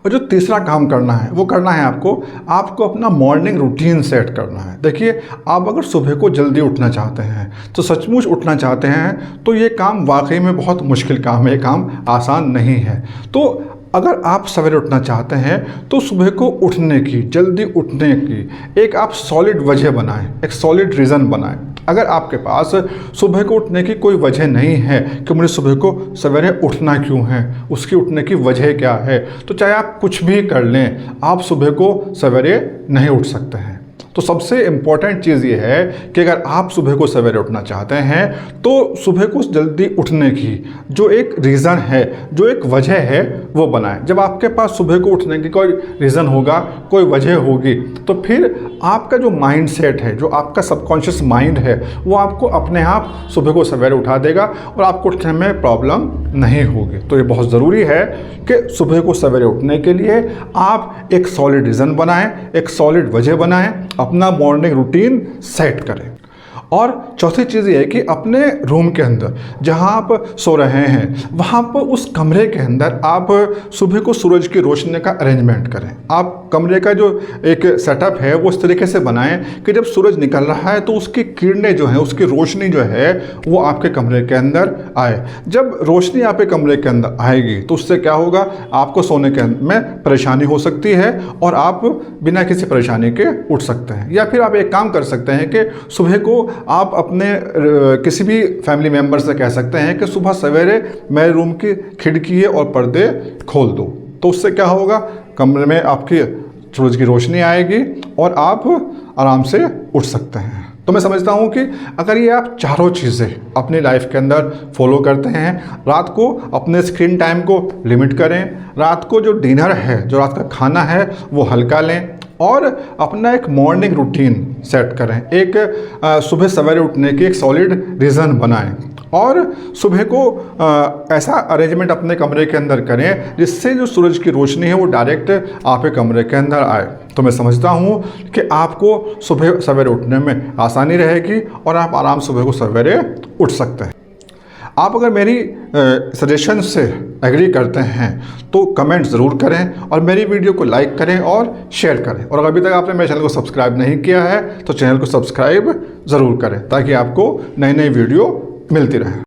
और जो तीसरा काम करना है वो करना है आपको अपना मॉर्निंग रूटीन सेट करना है। देखिए, आप अगर सुबह को जल्दी उठना चाहते हैं, तो सचमुच उठना चाहते हैं, तो ये काम वाकई में बहुत मुश्किल काम है, ये काम आसान नहीं है। तो अगर आप सवेरे उठना चाहते हैं तो सुबह को उठने की, जल्दी उठने की एक आप सॉलिड वजह बनाएं, एक सॉलिड रीज़न बनाएं। अगर आपके पास सुबह को उठने की कोई वजह नहीं है कि मुझे सुबह को सवेरे उठना क्यों है, उसकी उठने की वजह क्या है, तो चाहे आप कुछ भी कर लें, आप सुबह को सवेरे नहीं उठ सकते हैं। तो सबसे इम्पॉर्टेंट चीज़ ये है कि अगर आप सुबह को सवेरे उठना चाहते हैं तो सुबह को जल्दी उठने की जो एक रीज़न है, जो एक वजह है, वो बनाएं। जब आपके पास सुबह को उठने की कोई रीज़न होगा, कोई वजह होगी, तो फिर आपका जो माइंड सेट है, जो आपका सबकॉन्शियस माइंड है, वो आपको अपने आप सुबह को सवेरे उठा देगा और आपको उठने में प्रॉब्लम नहीं होगी। तो ये बहुत ज़रूरी है कि सुबह को सवेरे उठने के लिए आप एक सॉलिड रीज़न बनाएं, एक सॉलिड वजह बनाएं, अपना मॉर्निंग रूटीन सेट करें। और चौथी चीज़ ये है कि अपने रूम के अंदर जहाँ आप सो रहे हैं, वहाँ पर उस कमरे के अंदर आप सुबह को सूरज की रोशनी का अरेंजमेंट करें। आप कमरे का जो एक सेटअप है वो इस तरीके से बनाएं कि जब सूरज निकल रहा है तो उसकी किरणें जो हैं, उसकी रोशनी जो है वो आपके कमरे के अंदर आए। जब रोशनी आपके कमरे के अंदर आएगी तो उससे क्या होगा, आपको सोने के में परेशानी हो सकती है और आप बिना किसी परेशानी के उठ सकते हैं। या फिर आप एक काम कर सकते हैं कि सुबह को आप अपने किसी भी फैमिली मेम्बर से कह सकते हैं कि सुबह सवेरे मेरे रूम की खिड़की और पर्दे खोल दो। तो उससे क्या होगा, कमरे में आपकी सूरज की रोशनी आएगी और आप आराम से उठ सकते हैं। तो मैं समझता हूँ कि अगर ये आप चारों चीज़ें अपनी लाइफ के अंदर फॉलो करते हैं, रात को अपने स्क्रीन टाइम को लिमिट करें, रात को जो डिनर है, जो रात का खाना है, वो हल्का लें और अपना एक मॉर्निंग रूटीन सेट करें, एक सुबह सवेरे उठने की एक सॉलिड रीज़न बनाएं और सुबह को ऐसा अरेंजमेंट अपने कमरे के अंदर करें जिससे जो सूरज की रोशनी है वो डायरेक्ट आपके कमरे के अंदर आए। तो मैं समझता हूँ कि आपको सुबह सवेरे उठने में आसानी रहेगी और आप आराम सुबह को सवेरे उठ सकते हैं। आप अगर मेरी सजेशन से एग्री करते हैं तो कमेंट ज़रूर करें और मेरी वीडियो को लाइक करें और शेयर करें। और अभी तक आपने मेरे चैनल को सब्सक्राइब नहीं किया है तो चैनल को सब्सक्राइब ज़रूर करें ताकि आपको नई नई वीडियो मिलती रहे।